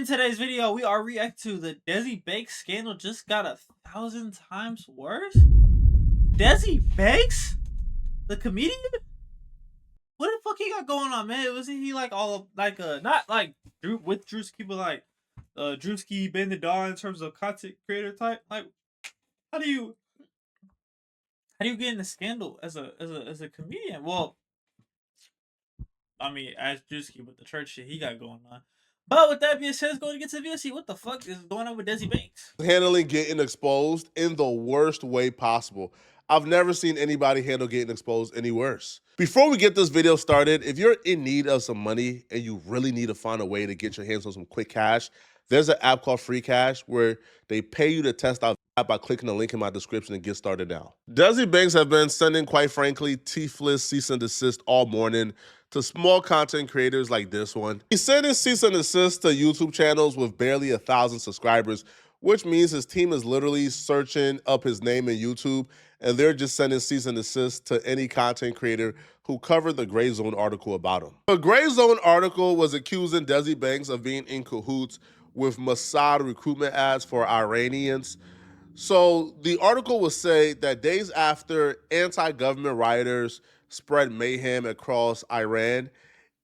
In today's video, we are reacting to the Desi Banks scandal just got 1,000 times worse. Desi Banks? The comedian? What the fuck he got going on, man? Was he like all like not like Drew with Drewski, but like Drewski Ben the Don in terms of content creator type? Like how do you get in the scandal as a comedian? Well, I mean as Drewski with the church shit he got going on. But with that being said, let's go and get to the video. See what the fuck is going on with Desi Banks. Handling getting exposed in the worst way possible. I've never seen anybody handle getting exposed any worse. Before we get this video started, if you're in need of some money and you really need to find a way to get your hands on some quick cash, there's an app called Free Cash where they pay you to test out the app by clicking the link in my description and get started now. Desi Banks have been sending, quite frankly, teethless cease and desist all morning to small content creators like this one. He's sending cease and desist to YouTube channels with barely 1,000 subscribers, which means his team is literally searching up his name in YouTube, and they're just sending cease and desist to any content creator who covered the Gray Zone article about him. The Gray Zone article was accusing Desi Banks of being in cahoots with Mossad recruitment ads for Iranians. So the article would say that days after anti-government rioters spread mayhem across Iran,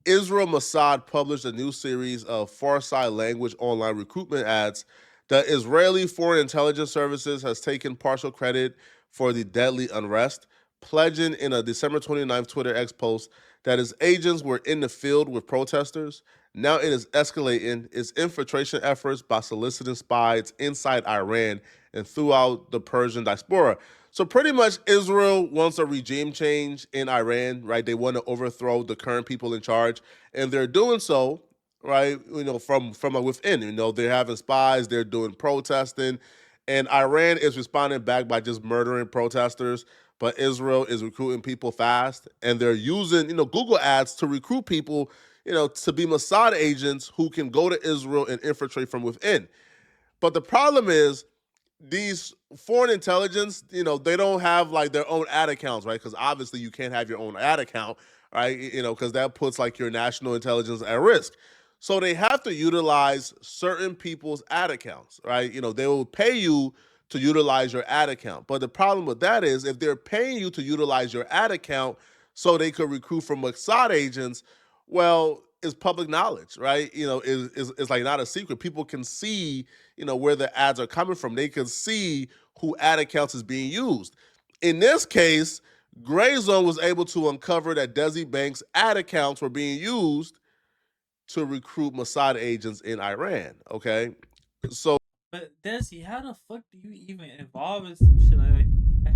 Israel Mossad published a new series of Farsi language online recruitment ads. The Israeli Foreign Intelligence Services has taken partial credit for the deadly unrest, pledging in a December 29th Twitter X post that its agents were in the field with protesters. Now it is escalating its infiltration efforts by soliciting spies inside Iran and throughout the Persian diaspora. So pretty much Israel wants a regime change in Iran, right? They want to overthrow the current people in charge, and they're doing so, right? From within. They're having spies, they're doing protesting, and Iran is responding back by just murdering protesters. But Israel is recruiting people fast, and they're using Google ads to recruit people, to be Mossad agents who can go to Israel and infiltrate from within. But the problem is these foreign intelligence, they don't have like their own ad accounts, right? Because obviously you can't have your own ad account, right? Because that puts like your national intelligence at risk. So they have to utilize certain people's ad accounts, right? They will pay you to utilize your ad account. But the problem with that is if they're paying you to utilize your ad account so they could recruit from Mossad agents, well, it's public knowledge, right? Is like not a secret. People can see, where the ads are coming from. They can see who ad accounts is being used. In this case, Gray Zone was able to uncover that Desi Banks' ad accounts were being used to recruit Mossad agents in Iran. Okay, so. But Desi, how the fuck do you even involve in some shit like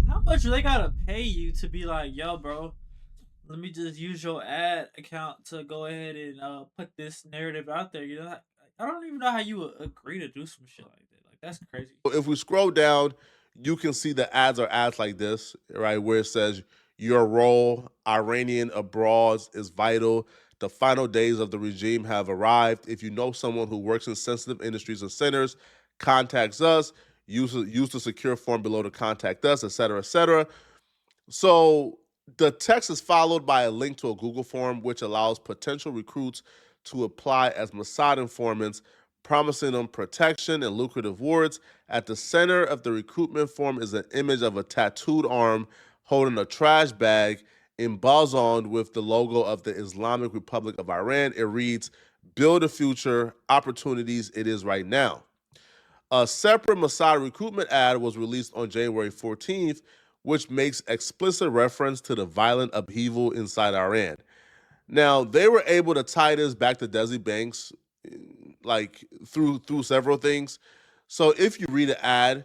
how much do they gotta pay you to be like, yo, bro? Let me just use your ad account to go ahead and put this narrative out there. I don't even know how you would agree to do some shit like that. Like that's crazy. If we scroll down, you can see the ads are ads like this, right? Where it says your role, Iranian abroad, is vital. The final days of the regime have arrived. If you know someone who works in sensitive industries and centers, contacts us. Use the secure form below to contact us, etc., etc. So the text is followed by a link to a Google form, which allows potential recruits to apply as Mossad informants, promising them protection and lucrative rewards. At the center of the recruitment form is an image of a tattooed arm holding a trash bag embossed with the logo of the Islamic Republic of Iran. It reads, "Build a future, opportunities, it is right now." A separate Mossad recruitment ad was released on January 14th, which makes explicit reference to the violent upheaval inside Iran. Now, they were able to tie this back to Desi Banks, like through several things. So if you read the ad,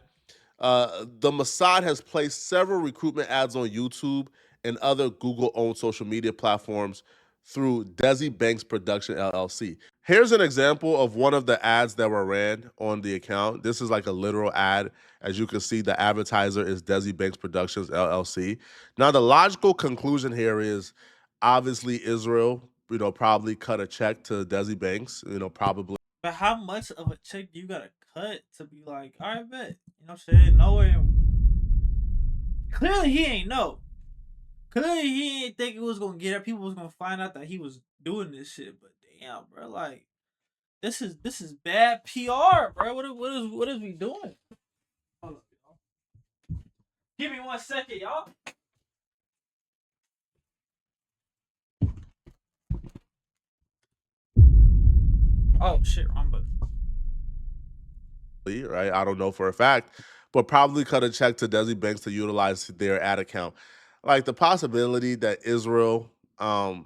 the Mossad has placed several recruitment ads on YouTube and other Google-owned social media platforms through Desi Banks Production LLC. Here's an example of one of the ads that were ran on the account. This is like a literal ad. As you can see, the advertiser is Desi Banks Productions LLC. Now, the logical conclusion here is obviously Israel, probably cut a check to Desi Banks, probably. But how much of a check do you gotta cut to be like, all right, bet? You know what I'm saying? No way. Clearly, he ain't know. Clearly, he ain't think it was gonna get up. People was gonna find out that he was doing this shit. But damn, bro, like This is bad PR, bro. What is we doing? Hold up, y'all. Give me 1 second, y'all. Oh shit, wrong button. Right? I don't know for a fact, but probably cut a check to Desi Banks to utilize their ad account. Like the possibility that Israel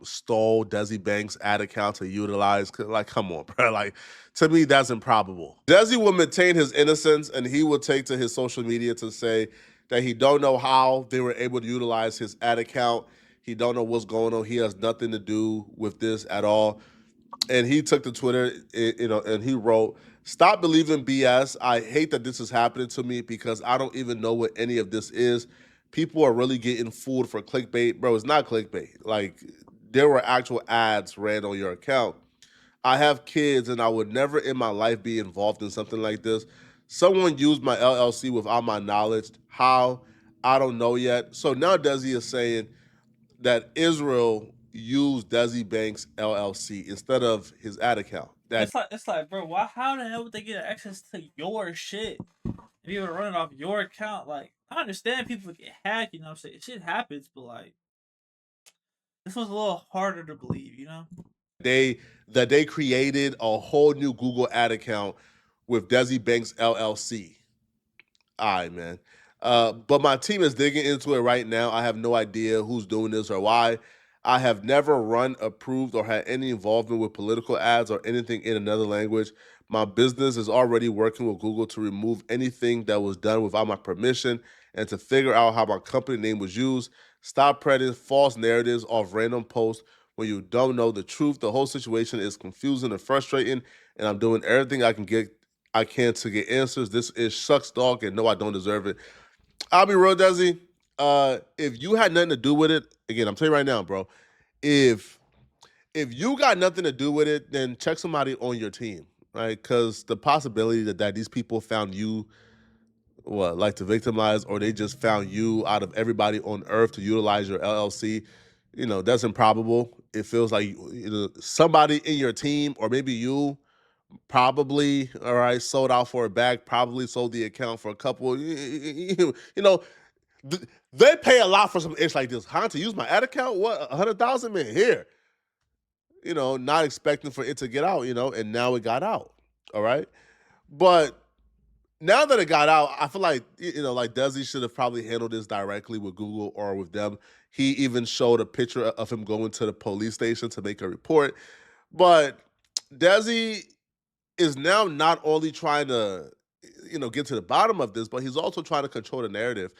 stole Desi Banks' ad account to utilize, like, come on, bro. Like, to me, that's improbable. Desi will maintain his innocence, and he will take to his social media to say that he don't know how they were able to utilize his ad account. He don't know what's going on. He has nothing to do with this at all. And he took to Twitter, and he wrote, "Stop believing BS. I hate that this is happening to me because I don't even know what any of this is. People are really getting fooled for clickbait." Bro, it's not clickbait. Like, there were actual ads ran on your account. I have kids and I would never in my life be involved in something like this. Someone used my LLC without my knowledge. How? I don't know yet. So now Desi is saying that Israel used Desi Banks LLC instead of his ad account. That It's like, bro, why? How the hell would they get access to your shit if you were running off your account? Like, I understand people get hacked, you know what I'm saying? Shit happens, but like, this was a little harder to believe, you know? they created a whole new Google ad account with Desi Banks LLC. All right, man. But my team is digging into it right now. I have no idea who's doing this or why. I have never run, approved, or had any involvement with political ads or anything in another language. My business is already working with Google to remove anything that was done without my permission and to figure out how my company name was used. Stop spreading false narratives off random posts when you don't know the truth. The whole situation is confusing and frustrating, and I'm doing everything I can to get answers. This is sucks, dog, and no, I don't deserve it. I'll be real, Desi. If you had nothing to do with it, again, I'm telling you right now, bro. If you got nothing to do with it, then check somebody on your team, right? Because the possibility that these people found you, what, like to victimize, or they just found you out of everybody on earth to utilize your LLC, that's improbable. It feels like somebody in your team, or maybe you, probably, all right, sold out for a bag, probably sold the account for a couple. Know, they pay a lot for some ish like this. Huh? To use my ad account? What, 100,000? Man, here. Not expecting for it to get out, and now it got out. All right. But now that it got out, I feel like, like Desi should have probably handled this directly with Google or with them. He even showed a picture of him going to the police station to make a report. But Desi is now not only trying to, get to the bottom of this, but he's also trying to control the narrative.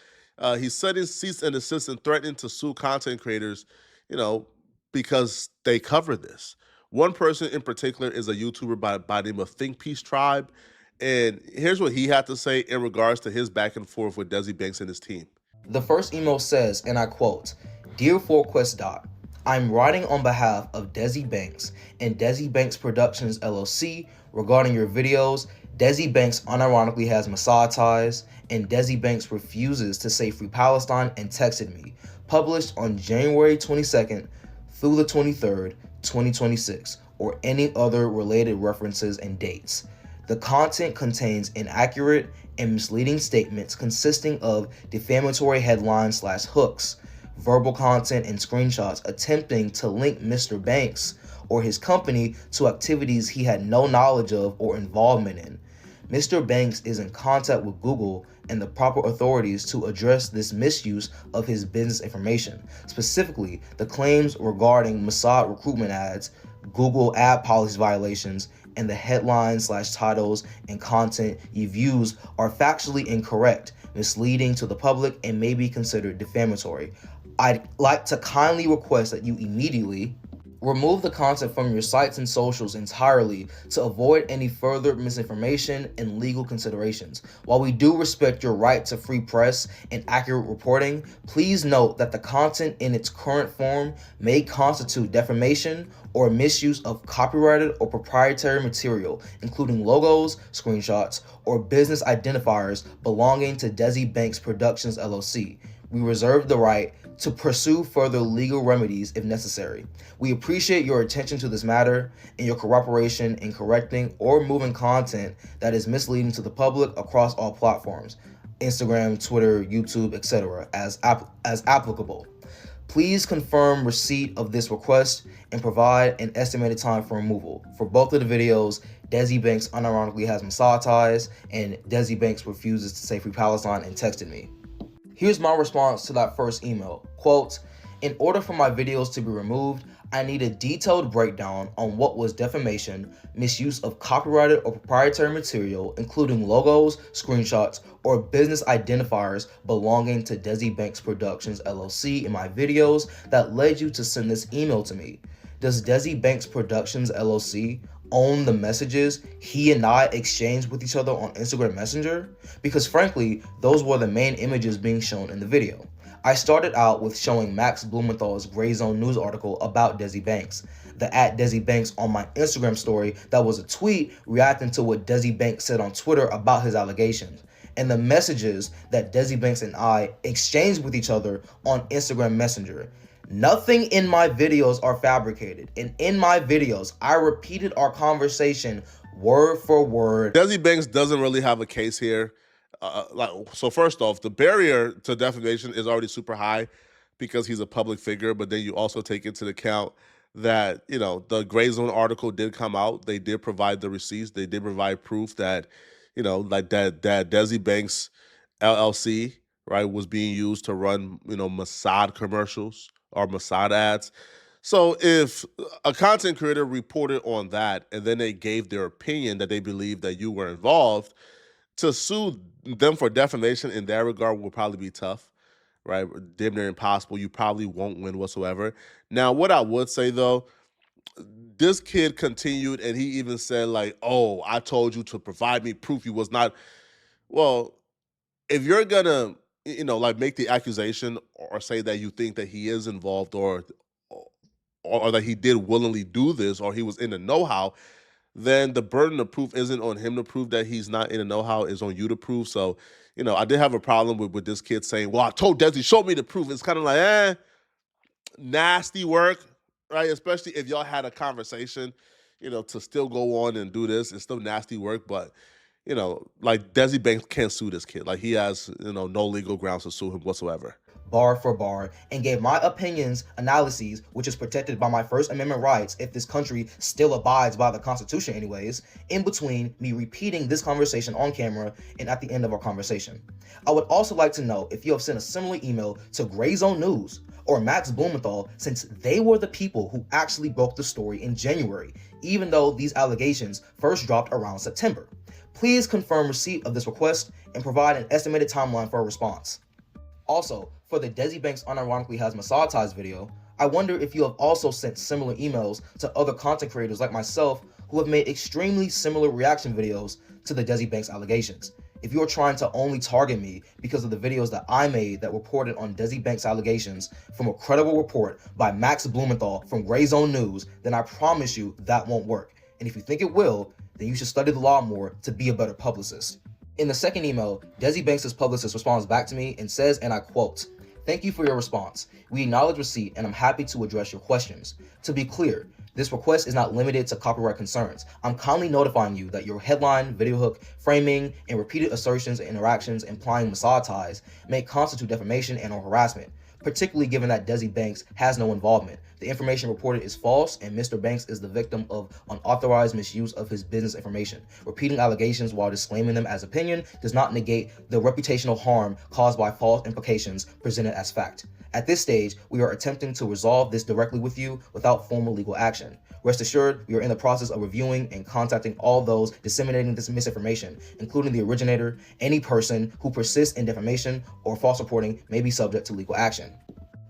He's setting cease and desist and threatening to sue content creators, you know, because they cover this. One person in particular is a YouTuber by the name of Think Peace Tribe. And here's what he had to say in regards to his back and forth with Desi Banks and his team. The first email says, and I quote, "Dear 4Quest Dot, I'm writing on behalf of Desi Banks and Desi Banks Productions LLC regarding your videos. Desi Banks unironically has Mossad ties, and Desi Banks refuses to say Free Palestine and texted me. Published on January 22nd through the 23rd, 2026, or any other related references and dates. The content contains inaccurate and misleading statements consisting of defamatory headlines/hooks, verbal content, and screenshots attempting to link Mr. Banks or his company to activities he had no knowledge of or involvement in. Mr. Banks is in contact with Google and the proper authorities to address this misuse of his business information, specifically the claims regarding Mossad recruitment ads, Google ad policy violations, and the headlines/titles and content you've used are factually incorrect, misleading to the public, and may be considered defamatory. I'd like to kindly request that you immediately remove the content from your sites and socials entirely to avoid any further misinformation and legal considerations. While we do respect your right to free press and accurate reporting, please note that the content in its current form may constitute defamation or misuse of copyrighted or proprietary material, including logos, screenshots, or business identifiers belonging to Desi Banks Productions LLC. We reserve the right to pursue further legal remedies if necessary. We appreciate your attention to this matter and your cooperation in correcting or removing content that is misleading to the public across all platforms, Instagram, Twitter, YouTube, etc., as applicable. Please confirm receipt of this request and provide an estimated time for removal. For both of the videos, Desi Banks unironically has Mossad ties, and Desi Banks refuses to say Free Palestine and texted me. Here's my response to that first email. Quote, in order for my videos to be removed, I need a detailed breakdown on what was defamation, misuse of copyrighted or proprietary material, including logos, screenshots, or business identifiers belonging to Desi Banks Productions LLC in my videos that led you to send this email to me. Does Desi Banks Productions LLC own the messages he and I exchanged with each other on Instagram Messenger? Because frankly, those were the main images being shown in the video. I started out with showing Max Blumenthal's Gray Zone News article about Desi Banks, the @Desi Banks on my Instagram story that was a tweet reacting to what Desi Banks said on Twitter about his allegations, and the messages that Desi Banks and I exchanged with each other on Instagram Messenger. Nothing in my videos are fabricated, and in my videos, I repeated our conversation word for word. Desi Banks doesn't really have a case here. So first off, the barrier to defamation is already super high because he's a public figure, but then you also take into account that, the Gray Zone article did come out. They did provide the receipts. They did provide proof that, that Desi Banks LLC, right, was being used to run, Mossad commercials or Mossad ads. So if a content creator reported on that and then they gave their opinion that they believe that you were involved, to sue them for defamation in that regard will probably be tough, right? Damn near impossible. You probably won't win whatsoever. Now, what I would say though, this kid continued and he even said like, oh, I told you to provide me proof you was not. Well, if you're gonna, make the accusation or say that you think that he is involved or that he did willingly do this or he was in the know-how, then the burden of proof isn't on him to prove that he's not in the know-how, is on you to prove. So, I did have a problem with this kid saying, well, I told Desi, show me the proof. It's kind of like, nasty work, right? Especially if y'all had a conversation, to still go on and do this. It's still nasty work, but, like Desi Banks can't sue this kid. Like he has, no legal grounds to sue him whatsoever. Bar for bar, and gave my opinions, analyses, which is protected by my First Amendment rights if this country still abides by the Constitution anyways, in between me repeating this conversation on camera and at the end of our conversation. I would also like to know if you have sent a similar email to Gray Zone News or Max Blumenthal, since they were the people who actually broke the story in January, even though these allegations first dropped around September. Please confirm receipt of this request and provide an estimated timeline for a response. Also, for the Desi Banks unironically has Mossad ties video, I wonder if you have also sent similar emails to other content creators like myself who have made extremely similar reaction videos to the Desi Banks allegations. If you are trying to only target me because of the videos that I made that reported on Desi Banks allegations from a credible report by Max Blumenthal from Gray Zone News, then I promise you that won't work. And if you think it will, then you should study the law more to be a better publicist. In the second email, Desi Banks' publicist responds back to me and says, and I quote, "Thank you for your response. We acknowledge receipt and I'm happy to address your questions. To be clear, this request is not limited to copyright concerns. I'm kindly notifying you that your headline, video hook, framing, and repeated assertions and interactions implying Mossad ties may constitute defamation and or harassment, particularly given that Desi Banks has no involvement. The information reported is false, and Mr. Banks is the victim of unauthorized misuse of his business information. Repeating allegations while disclaiming them as opinion does not negate the reputational harm caused by false implications presented as fact. At this stage, we are attempting to resolve this directly with you without formal legal action. Rest assured, we are in the process of reviewing and contacting all those disseminating this misinformation, including the originator. Any person who persists in defamation or false reporting may be subject to legal action.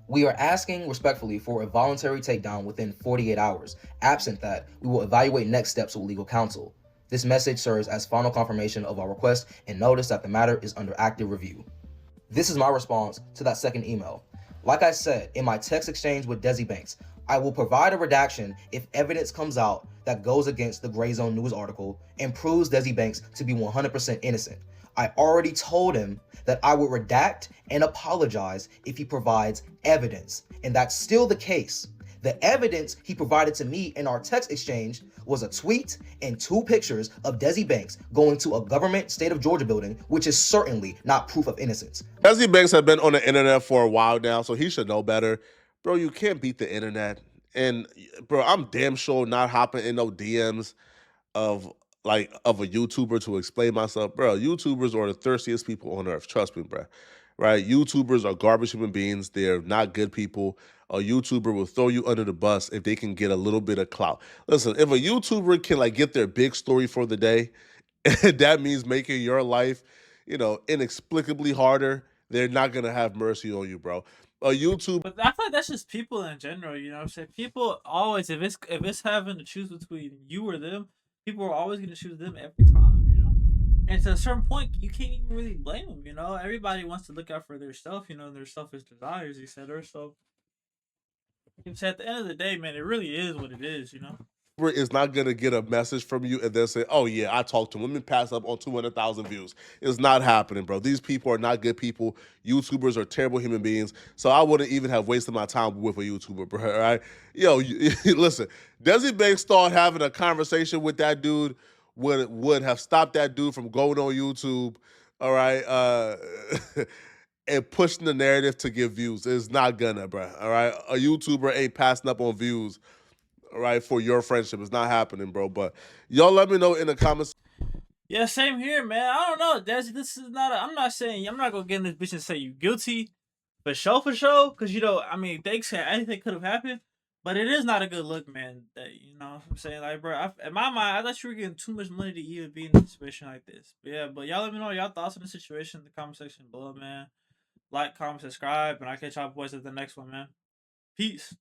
We are asking respectfully for a voluntary takedown within 48 hours. Absent that, we will evaluate next steps with legal counsel. This message serves as final confirmation of our request and notice that the matter is under active review." This is my response to that second email. Like I said in my text exchange with Desi Banks, I will provide a redaction if evidence comes out that goes against the Gray Zone News article and proves Desi Banks to be 100% innocent. I already told him that I would redact and apologize if he provides evidence, and that's still the case. The evidence he provided to me in our text exchange was a tweet and 2 pictures of Desi Banks going to a government state of Georgia building, which is certainly not proof of innocence. Desi Banks have been on the internet for a while now, so he should know better. Bro, you can't beat the internet. And bro, I'm damn sure not hopping in no DMs of of a YouTuber to explain myself. Bro, YouTubers are the thirstiest people on earth. Trust me, bro. Right? YouTubers are garbage human beings. They're not good people. A YouTuber will throw you under the bus if they can get a little bit of clout. Listen, if a YouTuber can like get their big story for the day, that means making your life, inexplicably harder, they're not gonna have mercy on you, bro. A YouTube But I feel like that's just people in general. You know what I'm saying? People always, if it's having to choose between you or them, people are always gonna choose them every time. You know. And to a certain point, you can't even really blame them. You know, everybody wants to look out for their self. You know, their selfish desires, etc. So, at the end of the day, man, it really is what it is. You know. is not gonna get a message from you and then say, "Oh yeah, I talked to him. Let me pass up on 200,000 views." It's not happening, bro. These people are not good people. YouTubers are terrible human beings. So I wouldn't even have wasted my time with a YouTuber, bro. All right, yo, listen. Desi Banks thought having a conversation with that dude would have stopped that dude from going on YouTube. All right, and pushing the narrative to get views. It's not gonna, bro. All right, a YouTuber ain't passing up on views, all right, for your friendship. It's not happening, bro. But y'all let me know in the comments. Yeah, same here, man. I don't know. This is not. I'm not saying. I'm not gonna get in this bitch and say you guilty, for sure, because I mean, they said anything could have happened, but it is not a good look, man. That what I'm saying, like, bro, in my mind, I thought you were getting too much money to even be in a situation like this. But yeah, but y'all let me know y'all thoughts on the situation in the comment section below, man. Like, comment, subscribe, and I'll catch y'all boys at the next one, man. Peace.